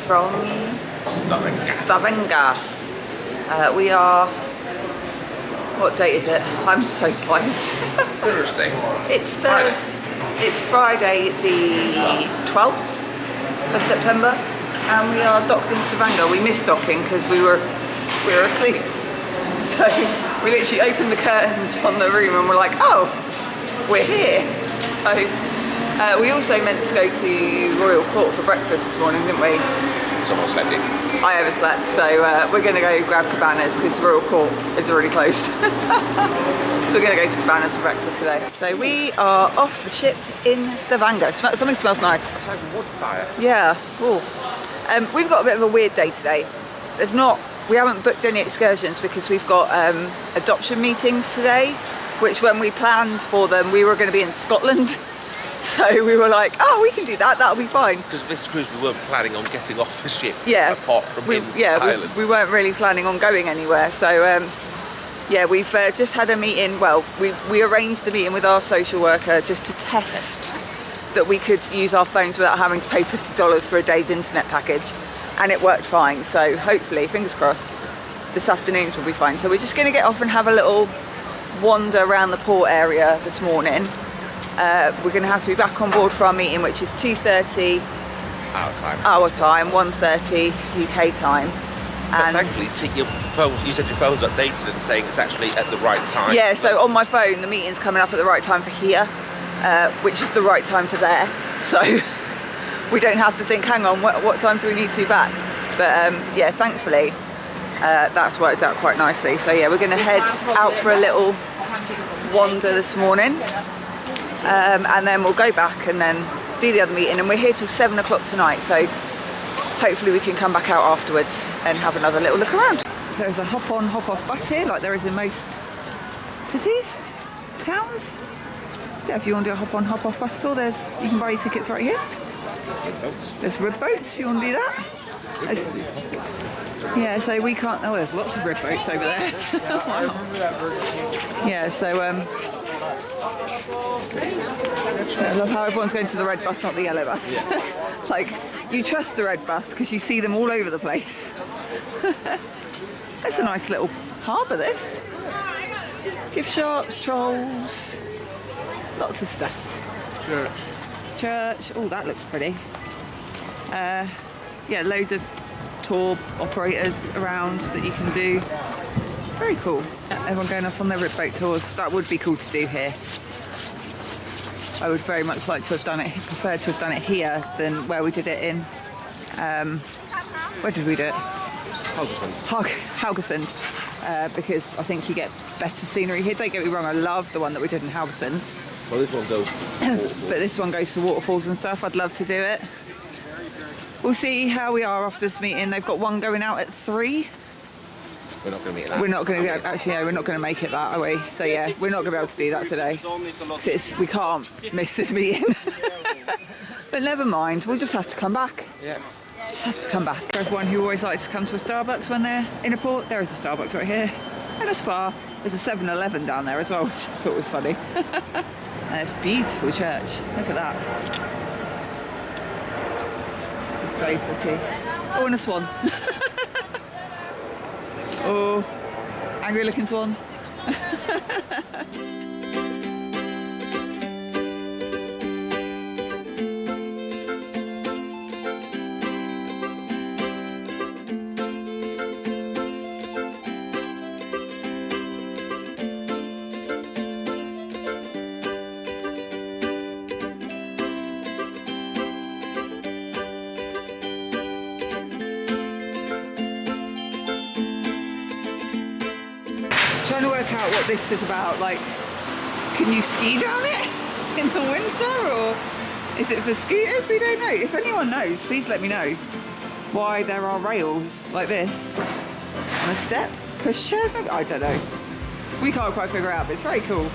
from Stavanger. We are, what date is it? I'm so tired. Thursday. It's Thursday. It's Friday the 12th of September, and we are docked in Stavanger. We missed docking because we were asleep. So we literally opened the curtains on the room and we're like, oh, we're here. So we also meant to go to Royal Court for breakfast this morning, didn't we? Someone slept in. I overslept, so we're going to go grab cabanas because Royal Court is already closed. So we're going to go to cabanas for breakfast today. So we are off the ship in Stavanger. Something smells nice. It's like a wood fire. Yeah. Ooh. We've got a bit of a weird day today. We haven't booked any excursions because we've got adoption meetings today, which when we planned for them, we were going to be in Scotland. So we were like, oh, we can do that, that'll be fine. Because this cruise we weren't planning on getting off the ship, yeah, apart from in Ireland. We weren't really planning on going anywhere. So yeah, we've just had a meeting. Well, we arranged a meeting with our social worker just to test that we could use our phones without having to pay $50 for a day's internet package. And it worked fine. So hopefully, fingers crossed, this afternoon's will be fine. So we're just going to get off and have a little wander around the port area this morning. We're going to have to be back on board for our meeting, which is 2:30 our time, 1:30 UK time. And thankfully, your phones, you said your phone's updated and saying it's actually at the right time. Yeah, so on my phone, the meeting's coming up at the right time for here, which is the right time for there. So we don't have to think, hang on, what time do we need to be back? But yeah, thankfully, that's worked out quite nicely. So yeah, we're going to head out for a little wander this morning. And then we'll go back and then do the other meeting, and we're here till 7 o'clock tonight, so hopefully we can come back out afterwards and have another little look around. So there's a hop on hop off bus here like there is in most cities, towns. So if you want to do a hop on hop off bus tour, you can buy your tickets right here. There's rib boats if you want to do that. Yeah, so we can't, oh there's lots of rib boats over there. Wow. Yeah, so I love how everyone's going to the red bus, not the yellow bus. Yeah. Like, you trust the red bus because you see them all over the place. That's a nice little harbour, this. Gift shops, trolls, lots of stuff. Church. Oh, that looks pretty. Yeah, loads of tour operators around that you can do. Very cool. Everyone going off on their rib boat tours. That would be cool to do here. I would very much like to have done it, preferred to have done it here than where we did it in, where did we do it? Haugesund, because I think you get better scenery here. Don't get me wrong, I love the one that we did in Haugesund. Well, this one goes but this one goes to waterfalls and stuff. I'd love to do it. We'll see how we are after this meeting. They've got one going out at 3. We're not going to meet that. We're not going to actually. No, we're not going to make it that, are we? So yeah, we're not going to be able to do that today. We can't miss this meeting. But never mind. We'll just have to come back. Yeah. Just have to come back. For everyone who always likes to come to a Starbucks when they're in a port, there is a Starbucks right here, and a spa. There's a 7-Eleven down there as well, which I thought was funny. And it's a beautiful church. Look at that. It's very pretty. Oh, and a swan. Oh, angry looking swan. Trying to work out what this is about. Like, can you ski down it in the winter, or is it for scooters? We don't know. If anyone knows, please let me know why there are rails like this on a step. Pushchair? I don't know. We can't quite figure it out, but it's very cool.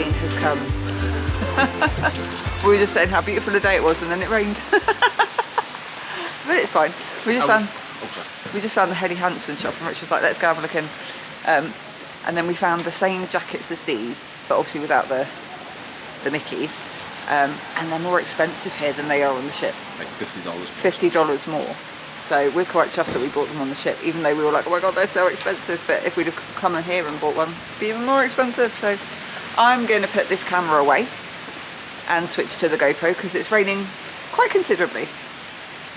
rain has come. We were just saying how beautiful a day it was and then it rained. But it's fine. We just found the Helly Hansen shop and Rich was like, let's go have a look in. And then we found the same jackets as these, but obviously without the Mickeys. And they're more expensive here than they are on the ship. Like $50. $50 more. So we're quite chuffed that we bought them on the ship, even though we were like, oh my god, they're so expensive. But if we'd have come in here and bought one, it'd be even more expensive. So I'm going to put this camera away and switch to the GoPro because it's raining quite considerably.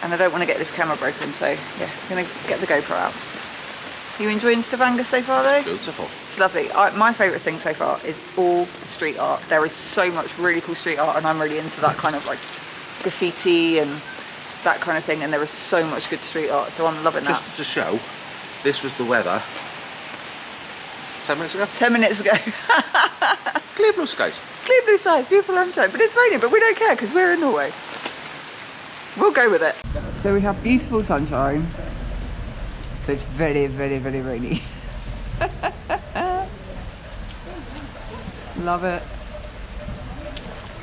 And I don't want to get this camera broken, so yeah, I'm going to get the GoPro out. You enjoying Stavanger so far though? Beautiful. It's lovely. My favourite thing so far is all the street art. There is so much really cool street art and I'm really into that kind of like graffiti and that kind of thing, and there is so much good street art, so I'm loving that. Just to show, this was the weather 10 minutes ago? 10 minutes ago. Clear blue skies. Clear blue skies, beautiful sunshine, but it's raining, but we don't care because we're in Norway. We'll go with it. So we have beautiful sunshine, so it's very, very, very rainy. Love it.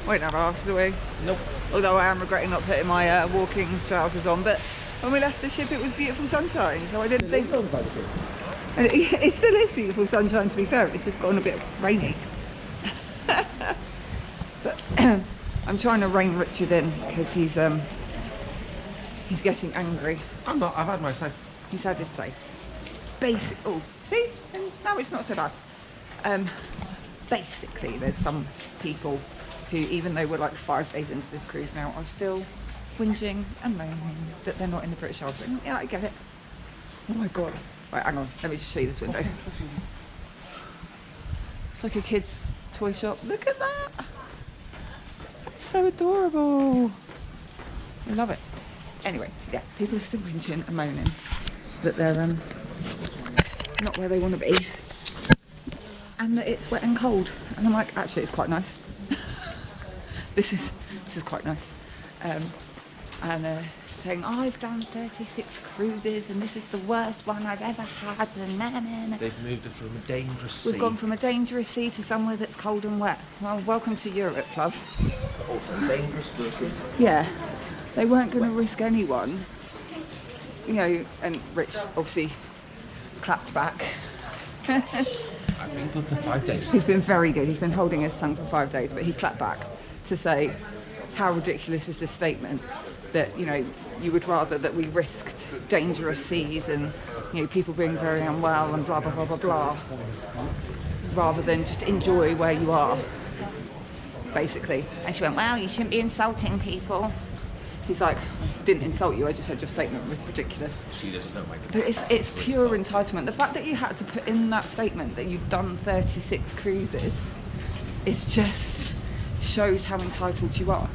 Won't have our asses away. Nope. Although I am regretting not putting my walking trousers on, but when we left the ship it was beautiful sunshine, so I didn't think... And it still is beautiful sunshine, to be fair, it's just gotten a bit rainy. But I'm trying to rein Richard in because he's getting angry. I'm not, I've had my say. He's had his say. Oh, see? And now it's not so bad. Basically, there's some people who, even though we're like 5 days into this cruise now, are still whinging and moaning that they're not in the British Isles. And yeah, I get it. Oh my god. Right, hang on, let me just show you this window. It's like a kid's toy shop. Look at that! It's so adorable. I love it. Anyway, yeah, people are still whinging and moaning that they're not where they want to be. And that it's wet and cold. And I'm like, actually it's quite nice. This is quite nice. And saying, oh, I've done 36 cruises and this is the worst one I've ever had. And They've moved it from a dangerous sea. We've gone from a dangerous sea to somewhere that's cold and wet. Well, welcome to Europe, love. Also dangerous workers. Yeah, they weren't going to risk anyone. You know, and Rich obviously clapped back. I've been good for 5 days. He's been very good. He's been holding his tongue for 5 days, but he clapped back to say, how ridiculous is this statement that, you know, you would rather that we risked dangerous seas and, you know, people being very unwell and blah, blah, blah, blah, blah, rather than just enjoy where you are, basically. And she went, well, you shouldn't be insulting people. He's like, didn't insult you, I just said your statement was ridiculous. She doesn't know my But it's pure entitlement. The fact that you had to put in that statement that you've done 36 cruises, it just shows how entitled you are.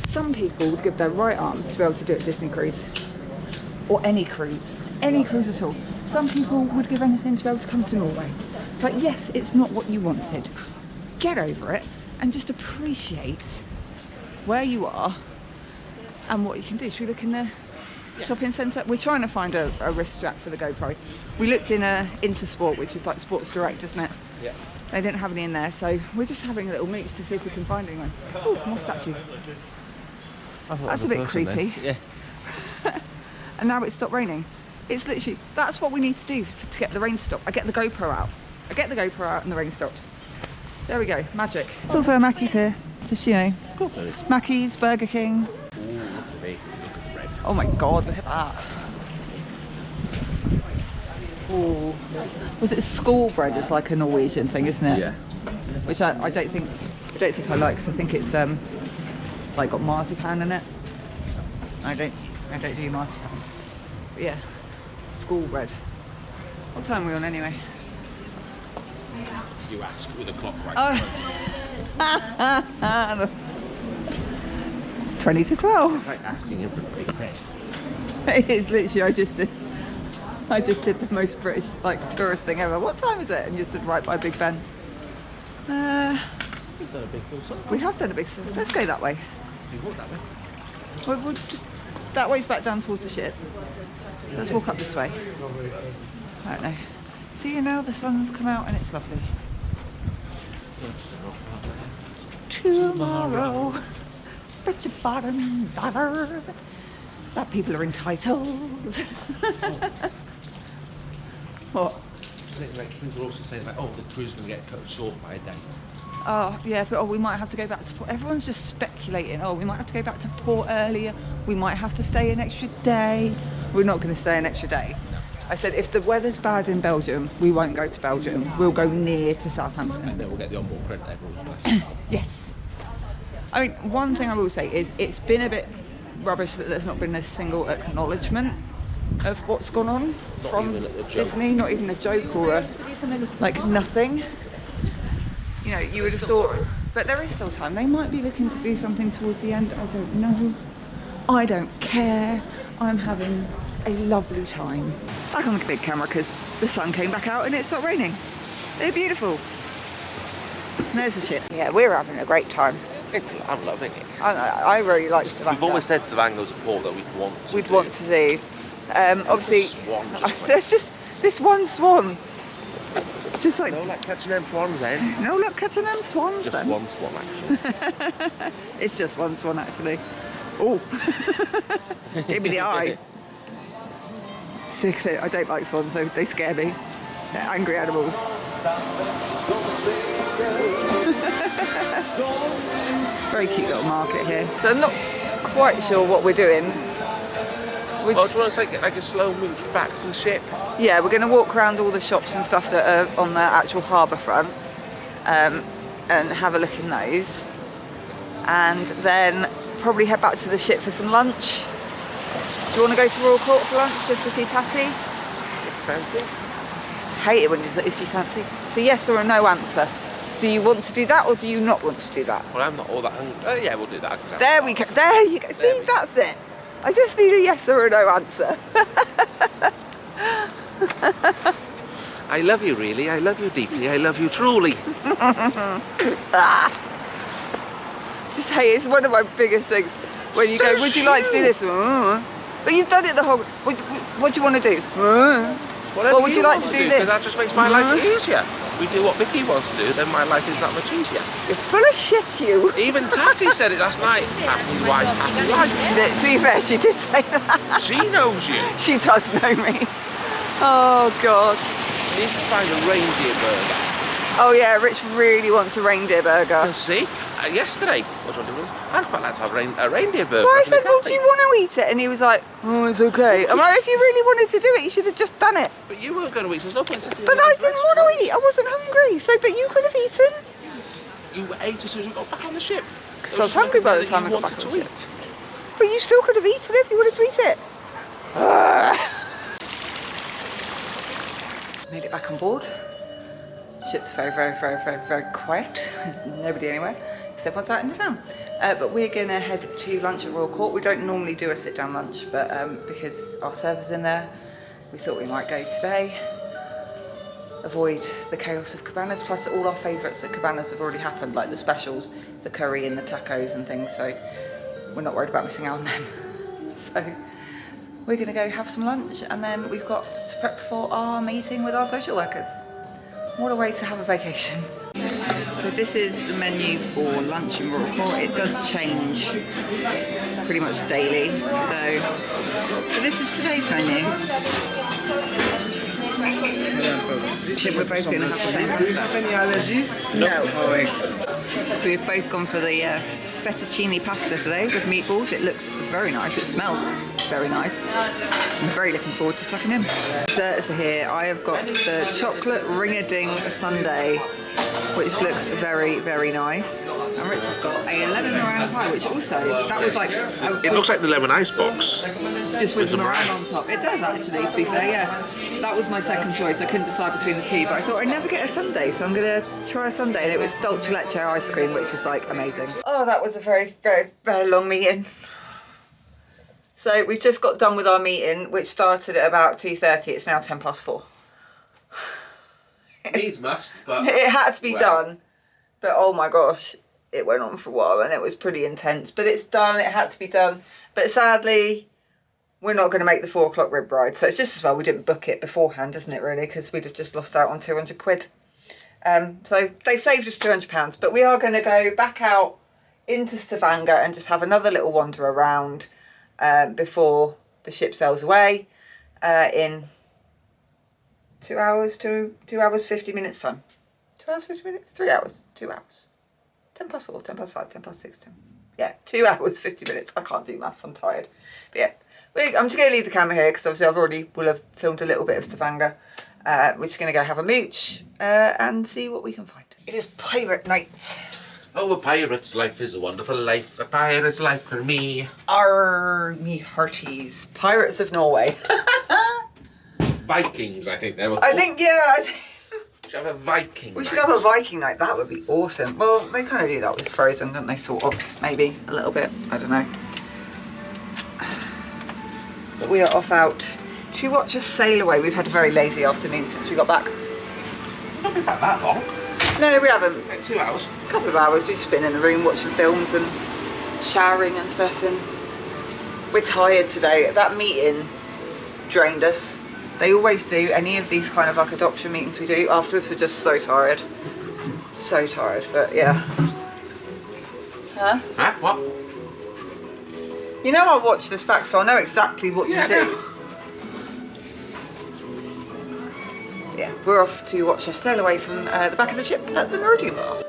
Some people would give their right arm to be able to do a Disney cruise. Or any cruise at all. Some people would give anything to be able to come to Norway. But yes, it's not what you wanted. Get over it and just appreciate where you are and what you can do. Should we look in the shopping centre? We're trying to find a wrist strap for the GoPro. We looked in Intersport, which is like Sports Direct, isn't it? Yeah. They didn't have any in there, so we're just having a little mooch to see if we can find anyone. Oh, more statues. That's a bit creepy. Yeah. And now it's stopped raining. It's literally, that's what we need to do to get the rain to stop. I get the GoPro out. I get the GoPro out and the rain stops. There we go, magic. There's also a Mackey's here, just, you know. Of course there is. Mackey's, Burger King. Ooh, look at me. Look at the red. Oh my god, look at that. Ooh. Was it school bread? It's like a Norwegian thing, isn't it? Yeah. Which I don't think I like, because I think it's like got marzipan in it. I don't do marzipan. But yeah, school bread. What time are we on anyway? You asked with a clock right. Oh. It's 20 to 12. It's like asking if the big fish. It is literally, I just did the most British like tourist thing ever. What time is it? And you stood right by Big Ben. We've done a big full circle. We have done a big circle. Let's go that way. You walk that way. We'll just, that way's back down towards the ship. Let's walk up this way. I don't know. See, you know, the sun's come out and it's lovely. tomorrow. Bet your bottom dollar that people are entitled. What? People are also saying like, oh, the cruise going to get cut short by a day. Oh, yeah, but we might have to go back to port. Everyone's just speculating. Oh, we might have to go back to port earlier. We might have to stay an extra day. We're not going to stay an extra day. No. I said, if the weather's bad in Belgium, we won't go to Belgium. We'll go near to Southampton. And then we'll get the onboard credit everyone's blessed. Yes. I mean, one thing I will say is it's been a bit rubbish that there's not been a single acknowledgement of what's gone on Not from even a joke. Disney, not even a joke or a, like nothing. You know, you would have thought, but there is still time. They might be looking to do something towards the end. I don't know. I don't care. I'm having a lovely time. Back on the big camera because the sun came back out and it stopped raining. They're beautiful. And there's the ship. Yeah, we're having a great time. I'm loving it. I really like Stavanger. We've always said Stavanger's a port that we'd want to do. Obviously, there's just this one swan. It's just like no luck catching them swans then. no luck catching them swans Just then. one swan actually. It's just one swan actually. Oh, give me the eye. Sick. I don't like swans, so they scare me. They're angry animals. Very cute little market here. So I'm not quite sure what we're doing. Do you want to take like a slow move back to the ship? Yeah, we're going to walk around all the shops and stuff that are on the actual harbour front and have a look in those. And then probably head back to the ship for some lunch. Do you want to go to Royal Court for lunch just to see Tatty? Fancy? Hate it when it's if you fancy. It's a yes or a no answer. Do you want to do that or do you not want to do that? Well, I'm not all that hungry. Oh yeah, we'll do that. There we go. There you go. See, that's it. I just need a yes or a no answer. I love you really. I love you deeply. I love you truly. Just hey, it's one of my biggest things. When you go, would you like to do this? But you've done it the whole. What do you want to do? What would you like to do this? Because that just makes my life easier. We do what Vicky wants to do, then my life is that much easier. You're full of shit, you. Even Tatty said it last night. Happy wife, happy life. To be fair, she did say that. She knows you. She does know me. Oh God. You need to find a reindeer burger. Oh yeah, Rich really wants a reindeer burger. See, yesterday, I'd quite like to have a reindeer burger. Well, I said, well, do you want to eat it? And he was like, oh, it's okay. I'm like, if you really wanted to do it, you should have just done it. But you weren't going to eat, so there's no point sitting But I didn't want to eat. I wasn't hungry. So, but you could have eaten. You ate as soon as we got back on the ship. Because I was hungry by the time I got back on the ship. Eat. But you still could have eaten it if you wanted to eat it. Made it back on board. Ship's very, very, very, very, very quiet. There's nobody anywhere, because everyone's out in the town. But we're going to head to lunch at Royal Court. We don't normally do a sit-down lunch, but because our server's in there, we thought we might go today. Avoid the chaos of Cabanas, plus all our favourites at Cabanas have already happened, like the specials, the curry and the tacos and things, so we're not worried about missing out on them. So we're going to go have some lunch, and then we've got to prep for our meeting with our social workers. What a way to have a vacation. So this is the menu for lunch in Royal Court. It does change pretty much daily. So this is today's menu. I think we're both going to have the same pasta. Do you have any allergies? No. Oh, excellent. So we've both gone for the fettuccine pasta today with meatballs. It looks very nice. It smells very nice. I'm very looking forward to tucking in. Desserts are here. I have got the chocolate ring-a-ding sundae, which looks very, very nice. And Rich has got a lemon meringue pie, which also, that was like... It looks like the lemon ice box. Just with the meringue on top. It does actually, to be fair, yeah. That was my second choice. I couldn't decide between the two, but I thought I'd never get a sundae, so I'm going to try a sundae. And it was dulce leche ice cream, which is like amazing. Oh, that was a very, very, very long meeting. So we've just got done with our meeting, which started at about 2:30. It's now 4:10. Needs must, but... It had to be done, but oh my gosh, it went on for a while and it was pretty intense. But it's done, it had to be done. But sadly, we're not going to make the 4 o'clock rib ride. So it's just as well we didn't book it beforehand, isn't it really? Because we'd have just lost out on 200 quid. So they've saved us £200, but we are going to go back out into Stavanger and just have another little wander around before the ship sails away in 2 hours, 2 hours 50 minutes time. 2 hours 50 minutes? 3 hours, 2 hours. 10 past 4, 10 past 5, 10 past 6, 10. Yeah, 2 hours 50 minutes. I can't do maths, I'm tired. But yeah, I'm just going to leave the camera here because obviously will have filmed a little bit of Stavanger. We're just going to go have a mooch and see what we can find. It is pirate night. Oh, a pirate's life is a wonderful life. A pirate's life for me. Arr, me hearties. Pirates of Norway. Vikings, I think they were called. I think, yeah. We should have a Viking We should night. have a Viking night. That would be awesome. Well, they kind of do that with Frozen, don't they? Sort of. Maybe. A little bit. I don't know. But we are off out to watch us sail away. We've had a very lazy afternoon since we got back. Not been back that long. No, we haven't. Like 2 hours. A couple of hours. We've just been in the room watching films and showering and stuff, and we're tired today. That meeting drained us. They always do. Any of these kind of like adoption meetings we do, afterwards we're just so tired. So tired, but yeah. Huh? Huh? What? You know I'll watch this back, so I know exactly what you do. Yeah, we're off to watch us sail away from the back of the ship at the Meridian Bar.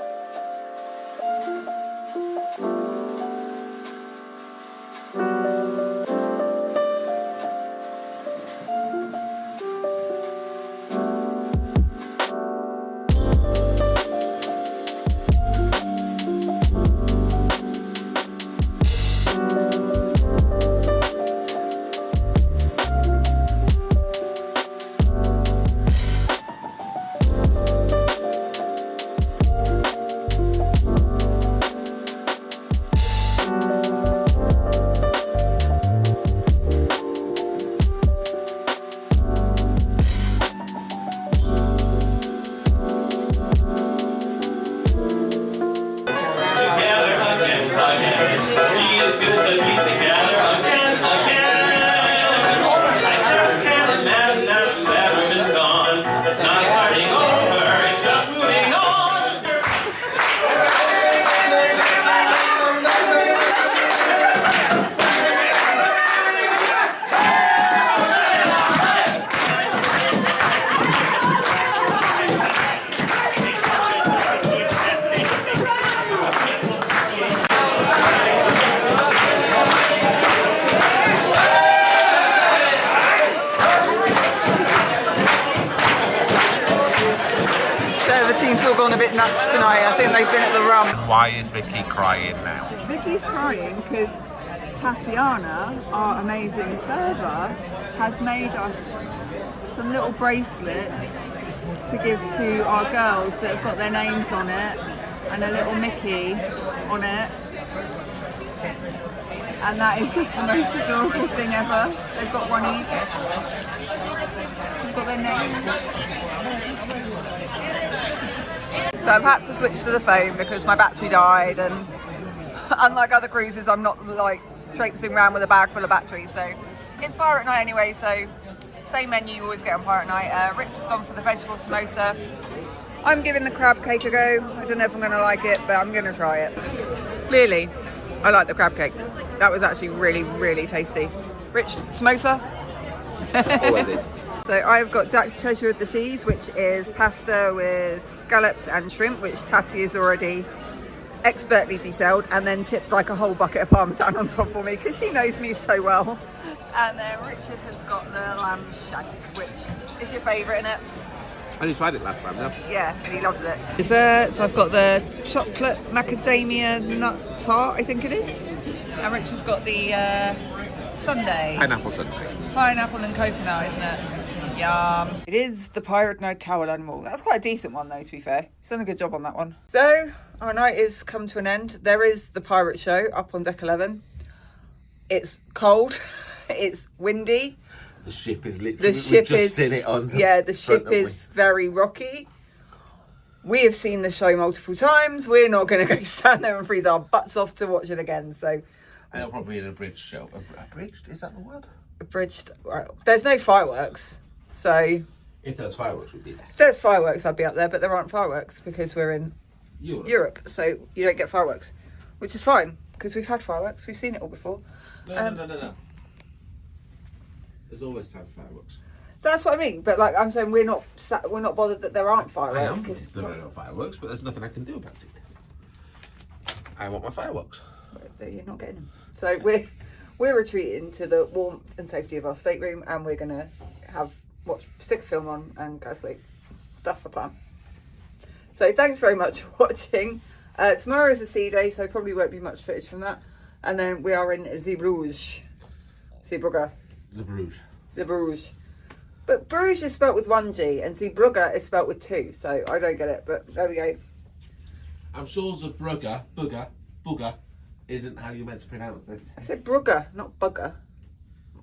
Team's all gone a bit nuts tonight. I think they've been at the rum. Why is Vicky crying now? Vicky's crying because Tatiana, our amazing server, has made us some little bracelets to give to our girls that have got their names on it and a little Mickey on it. And that is just the most adorable thing ever. They've got one each. They've got their names. So I've had to switch to the phone because my battery died, and unlike other cruises I'm not like traipsing around with a bag full of batteries, so it's pirate night anyway, so same menu you always get on pirate night. Rich has gone for the vegetable samosa. I'm giving the crab cake a go. I don't know if I'm going to like it, but I'm going to try it. Clearly I like the crab cake. That was actually really, really tasty. Rich, samosa? Oh, it is. So I've got Jack's Treasure of the Seas, which is pasta with scallops and shrimp, which Tati has already expertly deshelled, and then tipped like a whole bucket of parmesan on top for me because she knows me so well. And then Richard has got the lamb shank, which is your favourite, isn't it? I only tried it last time, though. Yeah, and he loves it. Desserts, I've got the chocolate macadamia nut tart, I think it is. And Richard's got the sundae. Pineapple sundae. Pineapple and coconut, isn't it? Yum. It is the Pirate Night Towel Animal. That's quite a decent one though, to be fair. He's done a good job on that one. So, our night is come to an end. There is the pirate show up on deck 11. It's cold. It's windy. The ship is literally, The ship we've just is, seen it on the yeah, the front, ship haven't we? is very rocky. We have seen the show multiple times. We're not going to go stand there and freeze our butts off to watch it again. So, And it'll probably be an abridged show. Abridged? Is that the word? abridged. Right. There's no fireworks. So, If there was fireworks, we'd be there. If there's fireworks, I'd be up there, but there aren't fireworks because we're in Europe, so you don't get fireworks, which is fine because we've had fireworks. We've seen it all before. No. There's always time for fireworks. That's what I mean. But like I'm saying, we're not bothered that there aren't fireworks because There are no fireworks, but there's nothing I can do about it. I want my fireworks. you're not getting them. So we're retreating to the warmth and safety of our stateroom, and we're gonna stick a film on and go to sleep. That's the plan. So thanks very much for watching. Tomorrow is a sea day, so probably won't be much footage from that. And then we are in Zeebrugge. Zeebrugge. But Bruges is spelt with one G and Zeebrugge is spelt with two, so I don't get it, but there we go. I'm sure Zeebrugge, bugger, isn't how you're meant to pronounce this. I said Brugge, not bugger.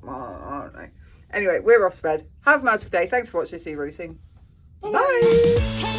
Oh, I don't know. Anyway, we're off to bed. Have a magical day. Thanks for watching. See you really soon. Bye.